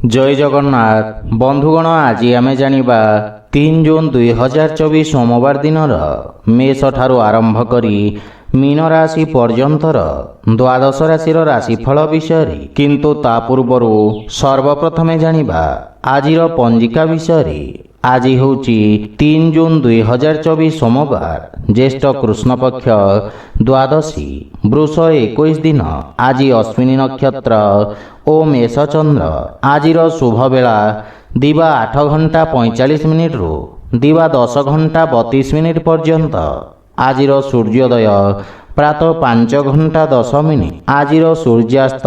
जय जगन्नाथ बंधुगण आज आमे जानिबा 3 जून 2024 सोमवार दिन मेष ठारू आरंभ करी मीन राशि पर्यंतर द्वादश राशि राशिफल विषय किंतु ता पूर्वर सर्वप्रथमे जानिबा आजिर पंजिका विषय। आज होची 3 जून 2024 सोमवार ज्येष्ठ कृष्ण पक्ष द्वादशी वृष 21 दिन। आज अश्विनी नक्षत्र ओ मेष चंद्र। आजिर शुभ बेला दिवा 8 घंटा 45 मिनिट रु दिवा 10 घंटा 32 मिनिट पर्यंत। आजिर सूर्योदय प्रातः 5 घंटा 10 मिनिट। आजिर सूर्यास्त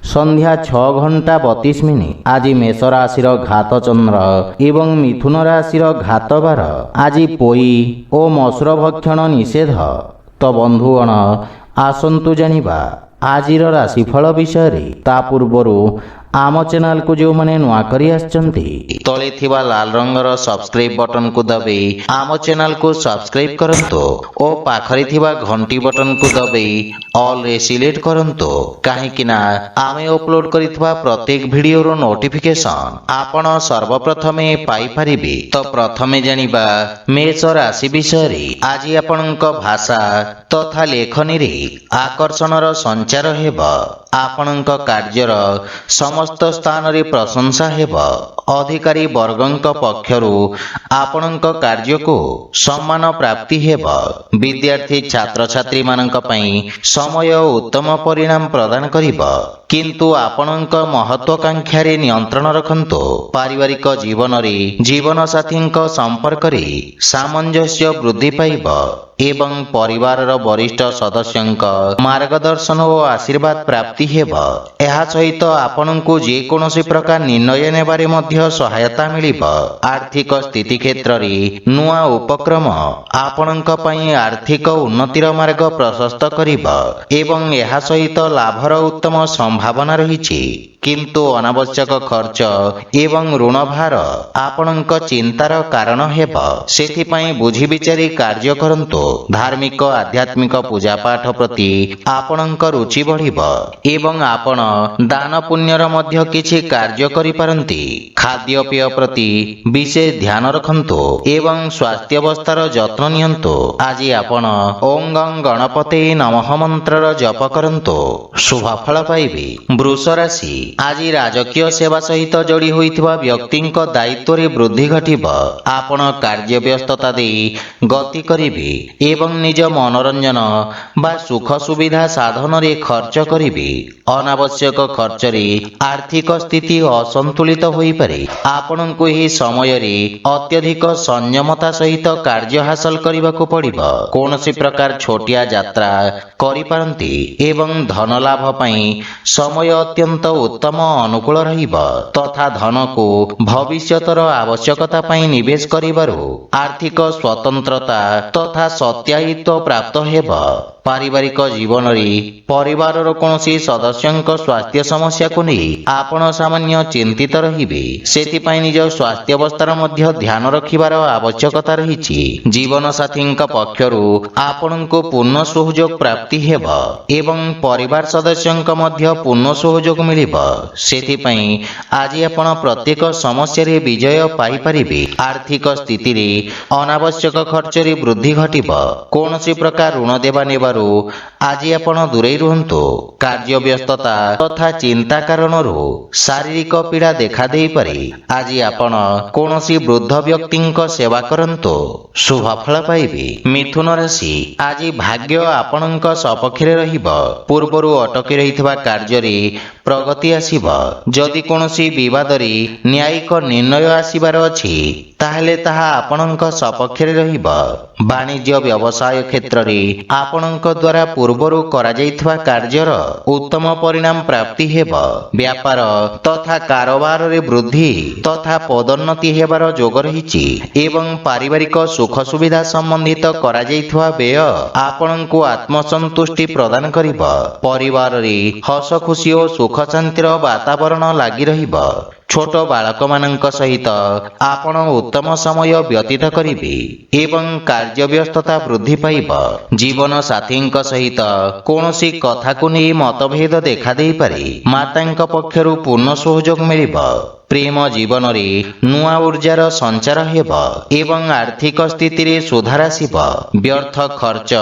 संध्या 6 घंटा 32 मिनिट। आज मेष राशि घात चंद्र एवं मिथुन राशि घात बार। आज पोई ओ मसूर भक्षण निषेध। तो बंधुगण आसंतु जानिबा आजिर राशिफल विषय। ता पूर्वर आम चैनल को जो माने नुआ करी आछंती तले थिबा लाल रंगर सब्सक्राइब बटन को दबे आम चैनल को सब्सक्राइब करंतो ओ पाखरे थिबा घंटी बटन को दबे ऑल रे सिलेक्ट करंतो काहेकि ना आमे अपलोड करिथबा प्रत्येक वीडियो रो नोटिफिकेशन आपण सर्वप्रथमे पाई परिबे। तो प्रथमे जानिबा मेष राशि विषय। आज आपनक भाषा तथा लेखनी रे आकर्षणर संचार हेबो। आपनक कार्यर समस्त स्थान रे प्रशंसा हेब। अधिकारी वर्गंक पक्षरु आपनक कार्य को सम्मान प्राप्ति हेब। विद्यार्थी छात्र छात्री मानक पई समय उत्तम परिणाम प्रदान करिब किंतु आपनक महत्वाकांक्षा रे नियंत्रण रखंतो। पारिवारिक जीवन रे जीवन साथींक संपर्क रे सामंजस्य वृद्धि पाइब एवं परिवार वरिष्ठ सदस्यंक मार्गदर्शन और आशीर्वाद प्राप्ति हेब। एहा सहित आपनकु जे कोनोसी प्रकार निर्णय नेबारे मध्य सहायता मिलिब। आर्थिक स्थिति क्षेत्र रे नुआ उपक्रम आपनक पई आर्थिक उन्नतिर मार्ग प्रशस्त करिब एवं एहा सहित लाभर उत्तम संभावना रहिछि किंतु अनावश्यक खर्च एवं ऋण भार आपनक चिंतार कारण हेब। सेथि पई बुझी विचारी कार्य करंतो। धार्मिक आध्यात्मिक पूजा पाठ प्रति आपनक रुचि बढ़िब एवं आपण दान पुण्यर मध्य किछि कार्य करि पारंती। खाद्य पेय प्रति विशेष ध्यान रखंतो एवं स्वास्थ्य अवस्थार जत्न नियंतो। आज आपण ओं गं गणपते नमः मंत्रर जप करंतो शुभ फल पाइबे। वृष राशि। आज राजकीय सेवा सहित जोड़ी होइथिबा व्यक्तिंक दायित्व रे वृद्धि घटिब। आपण कार्य व्यस्तता दे गति करिबे एवं निज मनोरंजन बा सुख सुविधा साधन रे खर्च करिबे। अनावश्यक खर्च रे आर्थिक स्थिति असंतुलित होई पारे। आपनकु एही समय रे अत्यधिक संयमता सहित कार्य हासिल करबाकू पड़िबो। कोनोसी प्रकार छोटिया यात्रा करि पारंती एवं धन लाभ पई समय अत्यंत उत्तम अनुकूल रहिब तथा धन को भविष्यतर आवश्यकता पई निवेश करिबारु आर्थिक स्वतंत्रता तथा सत्यायित्व प्राप्त हेब। पारिवारिक जीवन रे परिवार रो कोनोसी सदस्यंक स्वास्थ्य समस्या को नै आपण सामान्य चिंतित रहिबे। सेति पई निज स्वास्थ्य अवस्थार मध्य ध्यान रखिबार आवश्यकता रहिछि। जीवन साथींक पक्षरु आपनकु पूर्ण सहयोग प्राप्ति हेब एवं परिवार सदस्यंक मध्य पूर्ण सहयोग मिलिब। सेति पई आज आपण प्रत्येक समस्या रे विजय पाई परिबे। आर्थिक स्थिति रे अनावश्यक खर्च रे वृद्धि घटिब। कोनोसी प्रकार ऋण देबा नेबारु आज आपण दूरे रुहंतो। कार्य व्यस्तता तथा चिंता कारणरु शारीरिक पीड़ा देखा देई पारे। आज आपण कोनोसी वृद्ध व्यक्तिंक सेवा करंतो शुभ फल पाइबे। मिथुन राशि। आज भाग्य आपणक सपक्षरे रहिब। पूर्वरु अटकी रहितबा कार्य रे प्रगति आसीब। जदि कोनोसी विवाद रे न्यायिक निर्णय आसीबार अछि ताहले ताहा आपणक सपक्षरे रहिब। वाणिज्य व्यवसाय क्षेत्र रे आपणक द्वारा पूर्वरु करा जाइथबा कार्यर उत्तम परिणाम प्राप्ति हेब। व्यापार तथा कारोबार रे वृद्धि तथा पदोन्नति हेबार जोग रहिछि एवं पारिवारिक सुख सुविधा संबंधित करा जाइथबा व्यय आपणकु आत्मसंतुष्टि प्रदान करिब। परिवार रे हस खुशी और सुख शांतिर वातावरण लागि रहिब। ଛୋଟ ବାଳକମାନଙ୍କ ସହିତ ଆପଣ ଉତ୍ତମ ସମୟ ବ୍ୟତୀତ କରିବେ ଏବଂ କାର୍ଯ୍ୟ ବ୍ୟସ୍ତତା ବୃଦ୍ଧି ପାଇବ। ଜୀବନ ସାଥୀଙ୍କ ସହିତ କୌଣସି କଥାକୁ ନେଇ ମତଭେଦ ଦେଖାଦେଇପାରେ। ମାତାଙ୍କ ପକ୍ଷରୁ ପୂର୍ଣ୍ଣ ସହଯୋଗ ମିଳିବ। ପ୍ରେମ ଜୀବନରେ ନୂଆ ଉର୍ଜାର ସଞ୍ଚାର ହେବ ଏବଂ ଆର୍ଥିକ ସ୍ଥିତିରେ ସୁଧାର ଆସିବ। ବ୍ୟର୍ଥ ଖର୍ଚ୍ଚ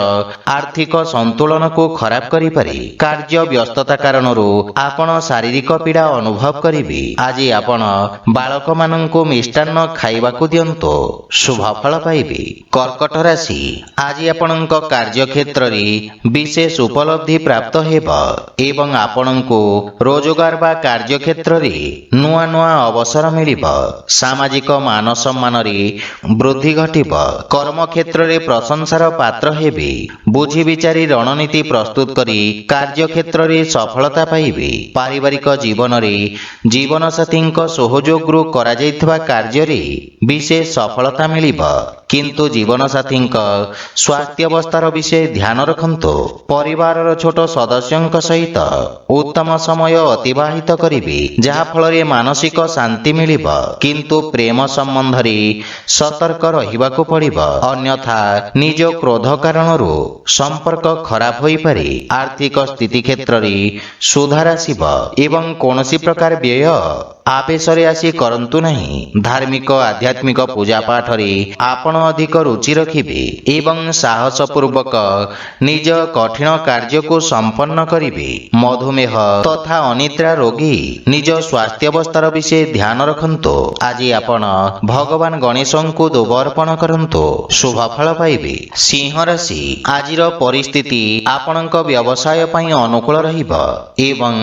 ଆର୍ଥିକ ସନ୍ତୁଳନକୁ ଖରାପ କରିପାରେ। କାର୍ଯ୍ୟ ବ୍ୟସ୍ତତା କାରଣରୁ ଆପଣ ଶାରୀରିକ ପୀଡ଼ା ଅନୁଭବ କରିବେ। ଆଜି ଆପଣ ବାଳକମାନଙ୍କୁ ମିଷ୍ଟାନ୍ନ ଖାଇବାକୁ ଦିଅନ୍ତୁ, ଶୁଭ ଫଳ ପାଇବେ। କର୍କଟ ରାଶି, ଆଜି ଆପଣଙ୍କ କାର୍ଯ୍ୟକ୍ଷେତ୍ରରେ ବିଶେଷ ଉପଲବ୍ଧି ପ୍ରାପ୍ତ ହେବ ଏବଂ ଆପଣଙ୍କୁ ରୋଜଗାର ବା କାର୍ଯ୍ୟକ୍ଷେତ୍ରରେ ନୂଆ ନୂଆ ଅବସର ମିଳିବ। ସାମାଜିକ ମାନ ସମ୍ମାନରେ ବୃଦ୍ଧି ଘଟିବ। କର୍ମକ୍ଷେତ୍ରରେ ପ୍ରଶଂସାର ପାତ୍ର ହେବେ। ବୁଝି ବିଚାରି ରଣନୀତି ପ୍ରସ୍ତୁତ କରି କାର୍ଯ୍ୟକ୍ଷେତ୍ରରେ ସଫଳତା ପାଇବେ। ପାରିବାରିକ ଜୀବନରେ ଜୀବନସାଥୀଙ୍କ ସହଯୋଗରୁ କରାଯାଇଥିବା କାର୍ଯ୍ୟରେ ବିଶେଷ ସଫଳତା ମିଳିବ, କିନ୍ତୁ ଜୀବନସାଥୀଙ୍କ ସ୍ୱାସ୍ଥ୍ୟାବସ୍ଥାର ବିଷୟ ଧ୍ୟାନ ରଖନ୍ତୁ। ପରିବାରର ଛୋଟ ସଦସ୍ୟଙ୍କ ସହିତ ଉତ୍ତମ ସମୟ ଅତିବାହିତ କରିବେ, ଯାହାଫଳରେ ମାନସିକ ଶାନ୍ତି ମିଳିବ, କିନ୍ତୁ ପ୍ରେମ ସମ୍ବନ୍ଧରେ ସତର୍କ ରହିବାକୁ ପଡ଼ିବ, ଅନ୍ୟଥା ନିଜ କ୍ରୋଧ କାରଣରୁ ସମ୍ପର୍କ ଖରାପ ହୋଇପାରେ। ଆର୍ଥିକ ସ୍ଥିତି କ୍ଷେତ୍ରରେ ସୁଧାର ଆସିବ ଏବଂ କୌଣସି ପ୍ରକାର ବ୍ୟୟ ଆବେଶରେ ଆସି କରନ୍ତୁ ନାହିଁ। ଧାର୍ମିକ ଆଧ୍ୟାତ୍ମିକ ପୂଜା ପାଠରେ ଆପଣ ଅଧିକ ରୁଚି ରଖିବେ ଏବଂ ସାହସପୂର୍ବକ ନିଜ କଠିନ କାର୍ଯ୍ୟକୁ ସମ୍ପନ୍ନ କରିବେ। ମଧୁମେହ ତଥା ଅନିଦ୍ରା ରୋଗୀ ନିଜ ସ୍ୱାସ୍ଥ୍ୟାବସ୍ଥାର ବିଷୟ ଧ୍ୟାନ ରଖନ୍ତୁ। ଆଜି ଆପଣ ଭଗବାନ ଗଣେଶଙ୍କୁ ଦୁବ ଅର୍ପଣ କରନ୍ତୁ, ଶୁଭ ଫଳ ପାଇବେ। ସିଂହ ରାଶି, ଆଜିର ପରିସ୍ଥିତି ଆପଣଙ୍କ ବ୍ୟବସାୟ ପାଇଁ ଅନୁକୂଳ ରହିବ ଏବଂ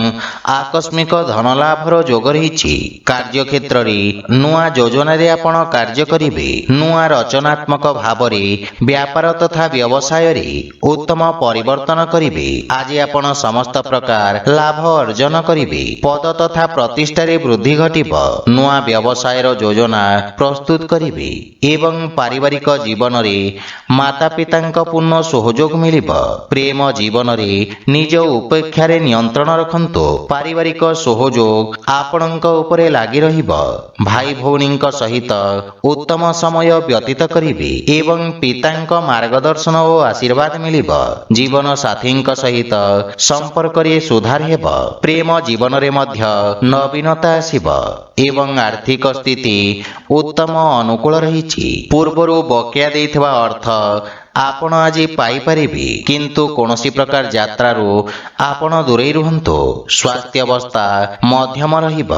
ଆକସ୍ମିକ ଧନଲାଭର ଯୋଗ ରହିଛି। କାର୍ଯ୍ୟକ୍ଷେତ୍ରରେ ନୂଆ ଯୋଜନାରେ ଆପଣ କାର୍ଯ୍ୟ କରିବେ। ନୂଆ ରଚନାତ୍ମକ ଭାବରେ ବ୍ୟାପାର ତଥା ବ୍ୟବସାୟରେ ଉତ୍ତମ ପରିବର୍ତ୍ତନ କରିବେ। ଆଜି ଆପଣ ସମସ୍ତ ପ୍ରକାର ଲାଭ ଅର୍ଜନ କରିବେ। ପଦ ତଥା ପ୍ରତିଷ୍ଠାରେ ବୃଦ୍ଧି ଘଟିବ। ନୂଆ ବ୍ୟବସାୟର ଯୋଜନା ପ୍ରସ୍ତୁତ କରିବେ ଏବଂ ପାରିବାରିକ ଜୀବନରେ ମାତା ପିତାଙ୍କ ପୂର୍ଣ୍ଣ ସହଯୋଗ ମିଳିବ। ପ୍ରେମ ଜୀବନରେ ନିଜ ଉପେକ୍ଷାରେ ନିୟନ୍ତ୍ରଣ ରଖନ୍ତୁ। ପାରିବାରିକ ସହଯୋଗ ଆପଣଙ୍କ ଉପରେ ଲାଗି ରହିବ। ଭାଇ ଭଉଣୀଙ୍କ ସହିତ ଉତ୍ତମ ସମୟ ବ୍ୟତୀତ କରିବେ ଏବଂ ପିତାଙ୍କ ମାର୍ଗଦର୍ଶନ ଓ ଆଶୀର୍ବାଦ ମିଳିବ। ଜୀବନ ସାଥୀଙ୍କ ସହିତ ସମ୍ପର୍କରେ ସୁଧାର ହେବ। ପ୍ରେମ ଜୀବନରେ ମଧ୍ୟ ନବୀନତା ଆସିବ ଏବଂ ଆର୍ଥିକ ସ୍ଥିତି ଉତ୍ତମ ଅନୁକୂଳ ରହିଛି। ପୂର୍ବରୁ ବକେୟା ଦେଇଥିବା ଅର୍ଥ ଆପଣ ଆଜି ପାଇପାରିବେ, କିନ୍ତୁ କୌଣସି ପ୍ରକାର ଯାତ୍ରାରୁ ଆପଣ ଦୂରେଇ ରୁହନ୍ତୁ। ସ୍ୱାସ୍ଥ୍ୟାବସ୍ଥା ମଧ୍ୟମ ରହିବ।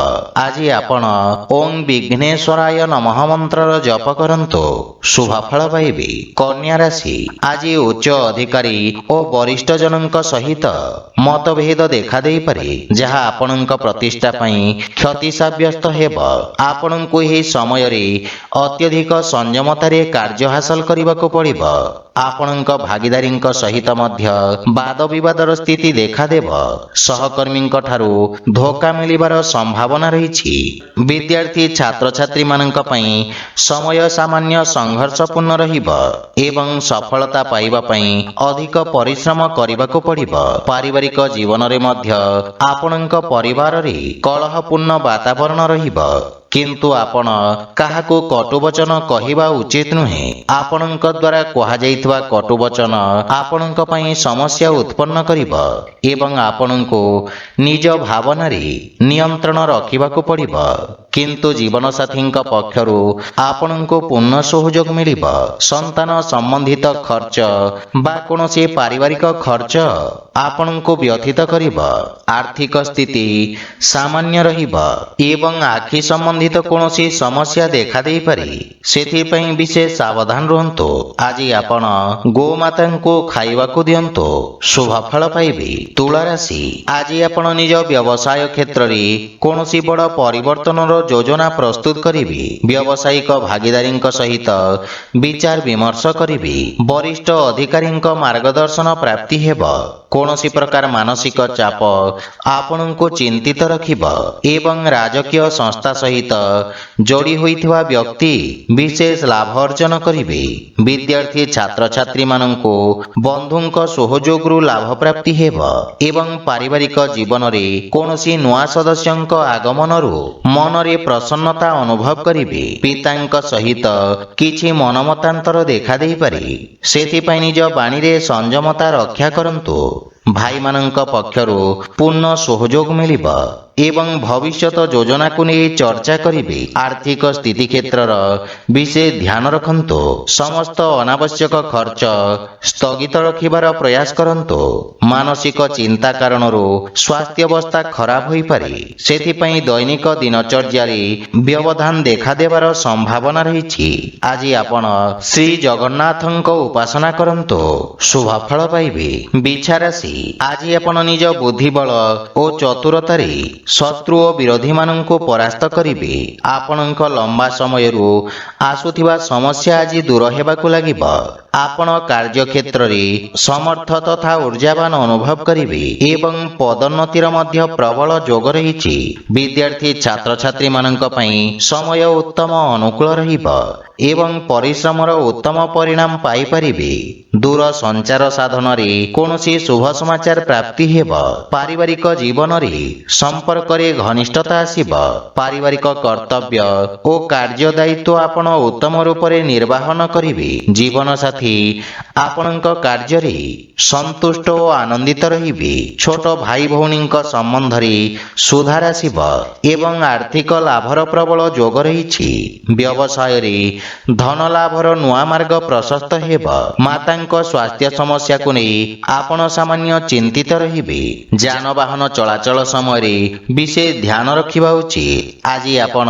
ଆଜି ଆପଣ ଓଂ ବିଘ୍ନେଶ୍ୱରାୟ ନମଃ ମନ୍ତ୍ରର ଜପ କରନ୍ତୁ, ଶୁଭ ଫଳ ପାଇବେ। କନ୍ୟା ରାଶି, ଆଜି ଉଚ୍ଚ ଅଧିକାରୀ ଓ ବରିଷ୍ଠ ଜଣଙ୍କ ସହିତ ମତଭେଦ ଦେଖାଦେଇପାରେ, ଯାହା ଆପଣଙ୍କ ପ୍ରତିଷ୍ଠା ପାଇଁ କ୍ଷତି ସାବ୍ୟସ୍ତ ହେବ। ଆପଣଙ୍କୁ ଏହି ସମୟରେ ଅତ୍ୟଧିକ ସଂଯମତାରେ କାର୍ଯ୍ୟ ହାସଲ କରିବାକୁ ପଡ଼ିବ। ଆପଣଙ୍କ ଭାଗିଦାରୀଙ୍କ ସହିତ ମଧ୍ୟ ବାଦ ବିବାଦର ସ୍ଥିତି ଦେଖାଦେବ। ସହକର୍ମୀଙ୍କ ଠାରୁ ଧୋକା ମିଳିବାର ସମ୍ଭାବନା ରହିଛି। ବିଦ୍ୟାର୍ଥୀ ଛାତ୍ରଛାତ୍ରୀମାନଙ୍କ ପାଇଁ ସମୟ ସାମାନ୍ୟ ସଂଘର୍ଷପୂର୍ଣ୍ଣ ରହିବ ଏବଂ ସଫଳତା ପାଇବା ପାଇଁ ଅଧିକ ପରିଶ୍ରମ କରିବାକୁ ପଡ଼ିବ। ପାରିବାରିକ ଜୀବନରେ ମଧ୍ୟ ଆପଣଙ୍କ ପରିବାରରେ କଳହପୂର୍ଣ୍ଣ ବାତାବରଣ ରହିବ, କିନ୍ତୁ ଆପଣ କାହାକୁ କଟୁବଚନ କହିବା ଉଚିତ ନୁହେଁ। ଆପଣଙ୍କ ଦ୍ୱାରା କୁହାଯାଇଥିବା କଟୁବଚନ ଆପଣଙ୍କ ପାଇଁ ସମସ୍ୟା ଉତ୍ପନ୍ନ କରିବ ଏବଂ ଆପଣଙ୍କୁ ନିଜ ଭାବନାରେ ନିୟନ୍ତ୍ରଣ ରଖିବାକୁ ପଡ଼ିବ, କିନ୍ତୁ ଜୀବନସାଥୀଙ୍କ ପକ୍ଷରୁ ଆପଣଙ୍କୁ ପୂର୍ଣ୍ଣ ସହଯୋଗ ମିଳିବ। ସନ୍ତାନ ସମ୍ବନ୍ଧିତ ଖର୍ଚ୍ଚ ବା କୌଣସି ପାରିବାରିକ ଖର୍ଚ୍ଚ ଆପଣଙ୍କୁ ବ୍ୟଥିତ କରିବ। ଆର୍ଥିକ ସ୍ଥିତି ସାମାନ୍ୟ ରହିବ ଏବଂ ଆଖି ସମ୍ବନ୍ଧିତ କୌଣସି ସମସ୍ୟା ଦେଖାଦେଇପାରେ, ସେଥିପାଇଁ ବିଶେଷ ସାବଧାନ ରୁହନ୍ତୁ। ଆଜି ଆପଣ ଗୋମାତାଙ୍କୁ ଖାଇବାକୁ ଦିଅନ୍ତୁ, ଶୁଭ ଫଳ ପାଇବେ। ତୁଳା ରାଶି, ଆଜି ଆପଣ ନିଜ ବ୍ୟବସାୟ କ୍ଷେତ୍ରରେ କୌଣସି ବଡ଼ ପରିବର୍ତ୍ତନର ଯୋଜନା ପ୍ରସ୍ତୁତ କରିବେ। ବ୍ୟବସାୟିକ ଭାଗିଦାରୀଙ୍କ ସହିତ ବିଚାର ବିମର୍ଶ କରିବେ। ବରିଷ୍ଠ ଅଧିକାରୀଙ୍କ ମାର୍ଗଦର୍ଶନ ପ୍ରାପ୍ତି ହେବ। କୌଣସି ପ୍ରକାର ମାନସିକ ଚାପ ଆପଣଙ୍କୁ ଚିନ୍ତିତ ରଖିବ ଏବଂ ରାଜକୀୟ ସଂସ୍ଥା ସହିତ ଯୋଡ଼ି ହୋଇଥିବା ବ୍ୟକ୍ତି ବିଶେଷ ଲାଭ ଅର୍ଜନ କରିବେ। ବିଦ୍ୟାର୍ଥୀ ଛାତ୍ରଛାତ୍ରୀମାନଙ୍କୁ ବନ୍ଧୁଙ୍କ ସହଯୋଗରୁ ଲାଭ ପ୍ରାପ୍ତି ହେବ ଏବଂ ପାରିବାରିକ ଜୀବନରେ କୌଣସି ନୂଆ ସଦସ୍ୟଙ୍କ ଆଗମନରୁ ମନରେ ମନରେ ପ୍ରସନ୍ନତା ଅନୁଭବ କରିବେ। ପିତାଙ୍କ ସହିତ କିଛି ମନମତାନ୍ତର ଦେଖାଦେଇପାରେ, ସେଥିପାଇଁ ନିଜ ବାଣୀରେ ସଂଯମତା ରକ୍ଷା କରନ୍ତୁ। ଭାଇମାନଙ୍କ ପକ୍ଷରୁ ପୂର୍ଣ୍ଣ ସହଯୋଗ ମିଳିବ ଏବଂ ଭବିଷ୍ୟତ ଯୋଜନାକୁ ନେଇ ଚର୍ଚ୍ଚା କରିବେ। ଆର୍ଥିକ ସ୍ଥିତି କ୍ଷେତ୍ରର ବିଶେଷ ଧ୍ୟାନ ରଖନ୍ତୁ। ସମସ୍ତ ଅନାବଶ୍ୟକ ଖର୍ଚ୍ଚ ସ୍ଥଗିତ ରଖିବାର ପ୍ରୟାସ କରନ୍ତୁ। ମାନସିକ ଚିନ୍ତା କାରଣରୁ ସ୍ୱାସ୍ଥ୍ୟାବସ୍ଥା ଖରାପ ହୋଇପାରେ, ସେଥିପାଇଁ ଦୈନିକ ଦିନଚର୍ଯ୍ୟାରେ ବ୍ୟବଧାନ ଦେଖାଦେବାର ସମ୍ଭାବନା ରହିଛି। ଆଜି ଆପଣ ଶ୍ରୀ ଜଗନ୍ନାଥଙ୍କ ଉପାସନା କରନ୍ତୁ, ଶୁଭଫଳ ପାଇବେ। ବିଛା ରାଶି, ଆଜି ଆପଣ ନିଜ ବୁଦ୍ଧିବଳ ଓ ଚତୁରତାରେ ଶତ୍ରୁ ଓ ବିରୋଧୀମାନଙ୍କୁ ପରାସ୍ତ କରିବେ। ଆପଣଙ୍କ ଲମ୍ବା ସମୟରୁ ଆସୁଥିବା ସମସ୍ୟା ଆଜି ଦୂର ହେବାକୁ ଲାଗିବ। ଆପଣ କାର୍ଯ୍ୟକ୍ଷେତ୍ରରେ ସମର୍ଥ ତଥା ଊର୍ଜାବାନ ଅନୁଭବ କରିବେ ଏବଂ ପଦୋନ୍ନତିର ମଧ୍ୟ ପ୍ରବଳ ଯୋଗ ରହିଛି। ବିଦ୍ୟାର୍ଥୀ ଛାତ୍ରଛାତ୍ରୀମାନଙ୍କ ପାଇଁ ସମୟ ଉତ୍ତମ ଅନୁକୂଳ ରହିବ ଏବଂ ପରିଶ୍ରମର ଉତ୍ତମ ପରିଣାମ ପାଇପାରିବେ। ଦୂର ସଞ୍ଚାର ସାଧନରେ କୌଣସି ଶୁଭ ସମାଚାର ପ୍ରାପ୍ତି ହେବ। ପାରିବାରିକ ଜୀବନରେ ସମ୍ପର୍କରେ ଘନିଷ୍ଠତା ଆସିବ। ପାରିବାରିକ କର୍ତ୍ତବ୍ୟ ଓ କାର୍ଯ୍ୟ ଦାୟିତ୍ୱ ଆପଣ ଉତ୍ତମ ରୂପରେ ନିର୍ବାହନ କରିବେ। ଜୀବନସାଥୀ ଆପଣଙ୍କ କାର୍ଯ୍ୟରେ ସନ୍ତୁଷ୍ଟ ଓ ଆନନ୍ଦିତ ରହିବେ। ଛୋଟ ଭାଇ ଭଉଣୀଙ୍କ ସମ୍ବନ୍ଧରେ ସୁଧାର ଆସିବ ଏବଂ ଆର୍ଥିକ ଲାଭର ପ୍ରବଳ ଯୋଗ ରହିଛି। ବ୍ୟବସାୟରେ ଧନ ଲାଭର ନୂଆ ମାର୍ଗ ପ୍ରଶସ୍ତ ହେବ। ମାତାଙ୍କ ସ୍ୱାସ୍ଥ୍ୟ ସମସ୍ୟାକୁ ନେଇ ଆପଣ ସାମାନ୍ୟ ଚିନ୍ତିତ ରହିବେ। ଯାନବାହନ ଚଳାଚଳ ସମୟରେ ବିଶେଷ ଧ୍ୟାନ ରଖିବା ଉଚିତ। ଆଜି ଆପଣ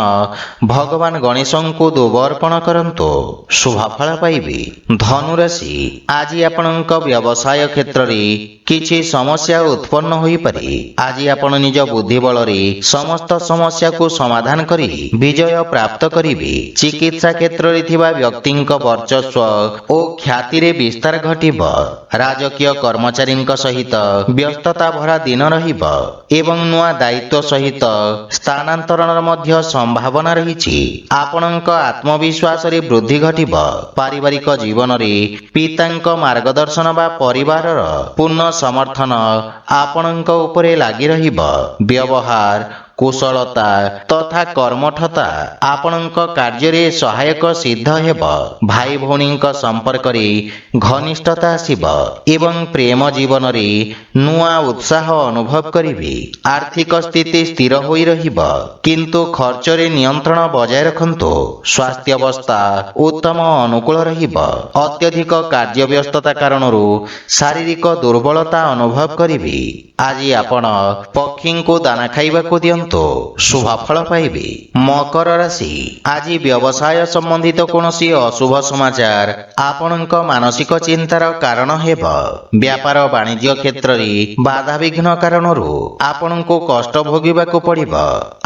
ଭଗବାନ ଗଣେଶଙ୍କୁ ଦୁବ ଅର୍ପଣ କରନ୍ତୁ, ଶୁଭଫଳ ପାଇବେ। ଧନୁରାଶି, ଆଜି ଆପଣଙ୍କ ବ୍ୟବସାୟ କ୍ଷେତ୍ରରେ କିଛି ସମସ୍ୟା ଉତ୍ପନ୍ନ ହୋଇପାରେ। ଆଜି ଆପଣ ନିଜ ବୁଦ୍ଧି ବଳରେ ସମସ୍ତ ସମସ୍ୟାକୁ ସମାଧାନ କରି ବିଜୟ ପ୍ରାପ୍ତ କରିବେ। ଚିକିତ୍ସା କ୍ଷେତ୍ରରେ ଥିବା ବ୍ୟକ୍ତିଙ୍କ ବର୍ଚସ୍ୱ ଓ ଖ୍ୟାତିରେ ବିସ୍ତାର ଘଟିବ। ରାଜକୀୟ କର୍ମଚାରୀଙ୍କ ସହିତ ବ୍ୟସ୍ତତା ଭରା ଦିନ ରହିବ ଏବଂ ନୂଆ ଦାୟିତ୍ୱ ସହିତ ସ୍ଥାନାନ୍ତରଣର ମଧ୍ୟ ସମ୍ଭାବନା ରହିଛି। ଆପଣଙ୍କ ଆତ୍ମବିଶ୍ୱାସରେ ବୃଦ୍ଧି ଘଟିବ। ପାରିବାରିକ ଜୀବନରେ ପିତାଙ୍କ ମାର୍ଗଦର୍ଶନ ବା ପରିବାରର ପୂର୍ଣ୍ଣ ସମର୍ଥନ ଆପଣଙ୍କ ଉପରେ ଲାଗି ରହିବ। ବ୍ୟବହାର କୁଶଳତା ତଥା କର୍ମଠତା ଆପଣଙ୍କ କାର୍ଯ୍ୟରେ ସହାୟକ ସିଦ୍ଧ ହେବ। ଭାଇ ଭଉଣୀଙ୍କ ସମ୍ପର୍କରେ ଘନିଷ୍ଠତା ଆସିବ ଏବଂ ପ୍ରେମ ଜୀବନରେ ନୂଆ ଉତ୍ସାହ ଅନୁଭବ କରିବେ। ଆର୍ଥିକ ସ୍ଥିତି ସ୍ଥିର ହୋଇ ରହିବ, କିନ୍ତୁ ଖର୍ଚ୍ଚରେ ନିୟନ୍ତ୍ରଣ ବଜାୟ ରଖନ୍ତୁ। ସ୍ୱାସ୍ଥ୍ୟାବସ୍ଥା ଉତ୍ତମ ଅନୁକୂଳ ରହିବ। ଅତ୍ୟଧିକ କାର୍ଯ୍ୟବ୍ୟସ୍ତତା କାରଣରୁ ଶାରୀରିକ ଦୁର୍ବଳତା ଅନୁଭବ କରିବେ। ଆଜି ଆପଣ ପକ୍ଷୀଙ୍କୁ ଦାନା ଖାଇବାକୁ ଦିଅନ୍ତୁ, ଶୁଭଫଳ ପାଇବେ। ମକର ରାଶି, ଆଜି ବ୍ୟବସାୟ ସମ୍ବନ୍ଧିତ କୌଣସି ଅଶୁଭ ସମାଚାର ଆପଣଙ୍କ ମାନସିକ ଚିନ୍ତାର କାରଣ ହେବ। ବ୍ୟାପାର ବାଣିଜ୍ୟ କ୍ଷେତ୍ରରେ ବାଧାବିଘ୍ନ କାରଣରୁ ଆପଣଙ୍କୁ କଷ୍ଟ ଭୋଗିବାକୁ ପଡ଼ିବ।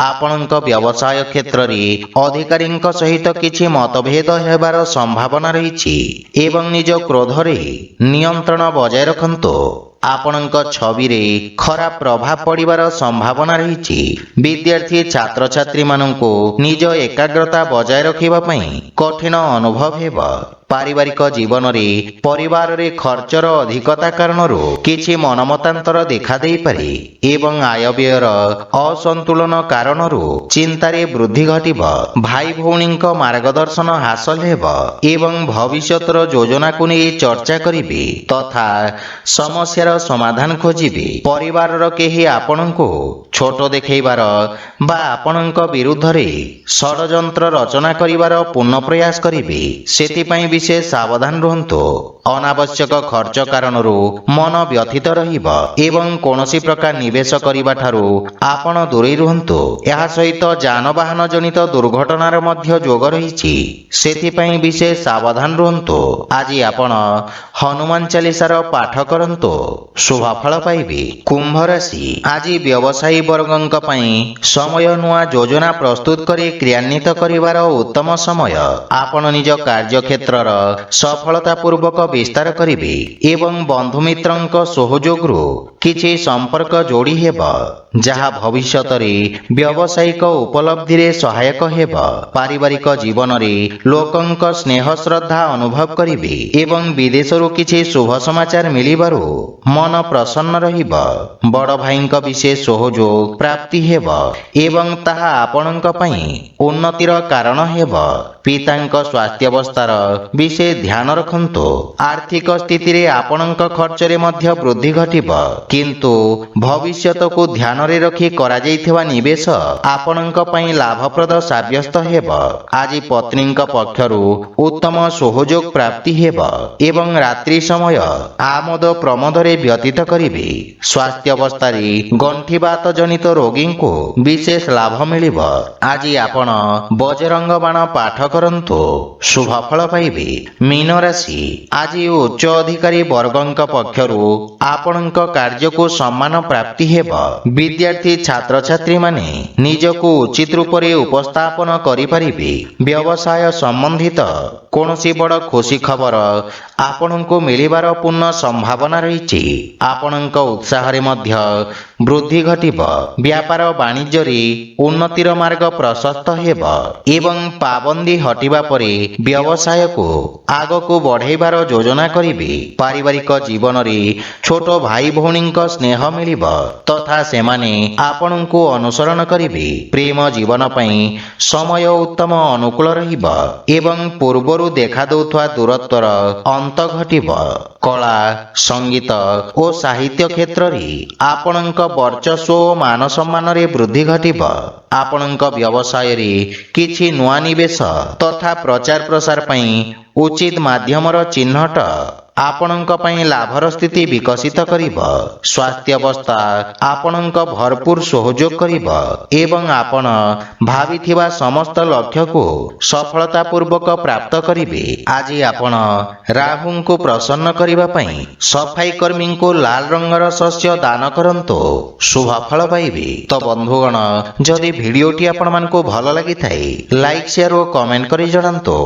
ଆପଣଙ୍କ ବ୍ୟବସାୟ କ୍ଷେତ୍ରରେ ଅଧିକାରୀଙ୍କ ସହିତ କିଛି ମତଭେଦ ହେବାର ସମ୍ଭାବନା ରହିଛି ଏବଂ ନିଜ କ୍ରୋଧରେ ନିୟନ୍ତ୍ରଣ ବଜାୟ ରଖନ୍ତୁ। ଆପଣଙ୍କ ଛବିରେ ଖରାପ ପ୍ରଭାବ ପଡ଼ିବାର ସମ୍ଭାବନା ରହିଛି। ବିଦ୍ୟାର୍ଥୀ ଛାତ୍ରଛାତ୍ରୀମାନଙ୍କୁ ନିଜ ଏକାଗ୍ରତା ବଜାୟ ରଖିବା ପାଇଁ କଠିନ ଅନୁଭବ ହେବ। ପାରିବାରିକ ଜୀବନରେ ପରିବାରରେ ଖର୍ଚ୍ଚର ଅଧିକତା କାରଣରୁ କିଛି ମନମତାନ୍ତର ଦେଖାଦେଇପାରେ ଏବଂ ଆୟବ୍ୟୟର ଅସନ୍ତୁଳନ କାରଣରୁ ଚିନ୍ତାରେ ବୃଦ୍ଧି ଘଟିବ। ଭାଇ ଭଉଣୀଙ୍କ ମାର୍ଗଦର୍ଶନ ହାସଲ ହେବ ଏବଂ ଭବିଷ୍ୟତର ଯୋଜନାକୁ ନେଇ ଚର୍ଚ୍ଚା କରିବେ ତଥା ସମସ୍ୟାର ସମାଧାନ ଖୋଜିବେ। ପରିବାରର କେହି ଆପଣଙ୍କୁ ଛୋଟ ଦେଖାଇବାର ବା ଆପଣଙ୍କ ବିରୁଦ୍ଧରେ ଷଡ଼ଯନ୍ତ୍ର ରଚନା କରିବାର ପୂର୍ଣ୍ଣ ପ୍ରୟାସ କରିବେ, ସେଥିପାଇଁ ବିଶେଷ ସାବଧାନ ରୁହନ୍ତୁ। ଅନାବଶ୍ୟକ ଖର୍ଚ୍ଚ କାରଣରୁ ମନ ବ୍ୟଥିତ ରହିବ ଏବଂ କୌଣସି ପ୍ରକାର ନିବେଶ କରିବା ଠାରୁ ଆପଣ ଦୂରେଇ ରୁହନ୍ତୁ। ଏହା ସହିତ ଯାନବାହନ ଜନିତ ଦୁର୍ଘଟଣାର ମଧ୍ୟ ଯୋଗ ରହିଛି, ସେଥିପାଇଁ ବିଶେଷ ସାବଧାନ ରୁହନ୍ତୁ। ଆଜି ଆପଣ ହନୁମାନ ଚାଳିଶାର ପାଠ କରନ୍ତୁ, ଶୁଭଫଳ ପାଇବେ। କୁମ୍ଭ ରାଶି, ଆଜି ବ୍ୟବସାୟୀ ବର୍ଗଙ୍କ ପାଇଁ ସମୟ ନୂଆ ଯୋଜନା ପ୍ରସ୍ତୁତ କରି କ୍ରିୟାନ୍ୱିତ କରିବାର ଉତ୍ତମ ସମୟ। ଆପଣ ନିଜ କାର୍ଯ୍ୟକ୍ଷେତ୍ରର ସଫଳତାପୂର୍ବକ ବିସ୍ତାର କରିବେ ଏବଂ ବନ୍ଧୁମିତ୍ରଙ୍କ ସହଯୋଗରୁ କିଛି ସମ୍ପର୍କ ଯୋଡ଼ି ହେବ, ଯାହା ଭବିଷ୍ୟତରେ ବ୍ୟବସାୟିକ ଉପଲବ୍ଧିରେ ସହାୟକ ହେବ। ପାରିବାରିକ ଜୀବନରେ ଲୋକଙ୍କ ସ୍ନେହ ଶ୍ରଦ୍ଧା ଅନୁଭବ କରିବେ ଏବଂ ବିଦେଶରୁ କିଛି ଶୁଭ ସମାଚାର ମିଳିବାରୁ ମନ ପ୍ରସନ୍ନ ରହିବ। ବଡ଼ ଭାଇଙ୍କ ବିଶେଷ ସହଯୋଗ ପ୍ରାପ୍ତି ହେବ ଏବଂ ତାହା ଆପଣଙ୍କ ପାଇଁ ଉନ୍ନତିର କାରଣ ହେବ। ପିତାଙ୍କ ସ୍ୱାସ୍ଥ୍ୟାବସ୍ଥାର ବିଶେଷ ଧ୍ୟାନ ରଖନ୍ତୁ। ଆର୍ଥିକ ସ୍ଥିତିରେ ଆପଣଙ୍କ ଖର୍ଚ୍ଚରେ ମଧ୍ୟ ବୃଦ୍ଧି ଘଟିବ, କିନ୍ତୁ ଭବିଷ୍ୟତକୁ ଧ୍ୟାନରେ ରଖି କରାଯାଇଥିବା ନିବେଶ ଆପଣଙ୍କ ପାଇଁ ଲାଭପ୍ରଦ ସାବ୍ୟସ୍ତ ହେବ। ଆଜି ପତ୍ନୀଙ୍କ ପକ୍ଷରୁ ଉତ୍ତମ ସହଯୋଗ ପ୍ରାପ୍ତି ହେବ ଏବଂ ରାତ୍ରି ସମୟ ଆମୋଦ ପ୍ରମୋଦରେ ବ୍ୟତୀତ କରିବେ। ସ୍ୱାସ୍ଥ୍ୟାବସ୍ଥାରେ ଗଣ୍ଠିବାତ ଜନିତ ରୋଗୀଙ୍କୁ ବିଶେଷ ଲାଭ ମିଳିବ। ଆଜି ଆପଣ ବଜରଙ୍ଗ ବାଣ ପାଠ କରନ୍ତୁ, ଶୁଭ ଫଳ ପାଇବେ। ମୀନ ରାଶି, ଆଜି ଉଚ୍ଚ ଅଧିକାରୀ ବର୍ଗଙ୍କ ପକ୍ଷରୁ ଆପଣଙ୍କ କାର୍ଯ୍ୟକୁ ସମ୍ମାନ ପ୍ରାପ୍ତି ହେବ। ବିଦ୍ୟାର୍ଥୀ ଛାତ୍ରଛାତ୍ରୀମାନେ ନିଜକୁ ଉଚିତ ରୂପରେ ଉପସ୍ଥାପନ କରିପାରିବେ। ବ୍ୟବସାୟ ସମ୍ବନ୍ଧିତ କୌଣସି ବଡ଼ ଖୁସି ଖବର ଆପଣଙ୍କୁ ମିଳିବାର ପୂର୍ଣ୍ଣ ସମ୍ଭାବନା ରହିଛି। ଆପଣଙ୍କ ଉତ୍ସାହରେ ମଧ୍ୟ ବୃଦ୍ଧି ଘଟିବ। ବ୍ୟାପାର ବାଣିଜ୍ୟରେ ଉନ୍ନତିର ମାର୍ଗ ପ୍ରଶସ୍ତ ହେବ ଏବଂ ପାବନ୍ଦୀ ହଟିବା ପରେ ବ୍ୟବସାୟକୁ ଆଗକୁ ବଢ଼ାଇବାର ଯୋଜନା କରିବେ। ପାରିବାରିକ ଜୀବନରେ ଛୋଟ ଭାଇ ଭଉଣୀଙ୍କ ସ୍ନେହ ମିଳିବ ତଥା ସେମାନେ ଆପଣଙ୍କୁ ଅନୁସରଣ କରିବେ। ପ୍ରେମ ଜୀବନ ପାଇଁ ସମୟ ଉତ୍ତମ ଅନୁକୂଳ ରହିବ ଏବଂ ପୂର୍ବରୁ ଦେଖାଦେଉଥିବା ଦୂରତ୍ୱର ଅନ୍ତ ଘଟିବ। କଳା, ସଙ୍ଗୀତ ଓ ସାହିତ୍ୟ କ୍ଷେତ୍ରରେ ଆପଣଙ୍କ ବର୍ଚସ୍ୱ ଓ ମାନ ସମ୍ମାନରେ ବୃଦ୍ଧି ଘଟିବ। ଆପଣଙ୍କ ବ୍ୟବସାୟରେ କିଛି ନୂଆ ନିବେଶ ତଥା ପ୍ରଚାର ପ୍ରସାର ପାଇଁ ଉଚିତ ମାଧ୍ୟମର ଚିହ୍ନଟ ଆପଣଙ୍କ ପାଇଁ ଲାଭର ସ୍ଥିତି ବିକଶିତ କରିବ। ସ୍ୱାସ୍ଥ୍ୟାବସ୍ଥା ଆପଣଙ୍କ ଭରପୁର ସହଯୋଗ କରିବ ଏବଂ ଆପଣ ଭାବିଥିବା ସମସ୍ତ ଲକ୍ଷ୍ୟକୁ ସଫଳତାପୂର୍ବକ ପ୍ରାପ୍ତ କରିବେ। ଆଜି ଆପଣ ରାହୁଙ୍କୁ ପ୍ରସନ୍ନ କରିବା ପାଇଁ ସଫାଇ କର୍ମୀଙ୍କୁ ଲାଲ ରଙ୍ଗର ଶସ୍ୟ ଦାନ କରନ୍ତୁ, ଶୁଭ ଫଳ ପାଇବେ। ତ ବନ୍ଧୁଗଣ, ଯଦି ଭିଡ଼ିଓଟି ଆପଣମାନଙ୍କୁ ଭଲ ଲାଗିଥାଏ, ଲାଇକ୍, ସେୟାର ଓ କମେଣ୍ଟ କରି ଜଣାନ୍ତୁ।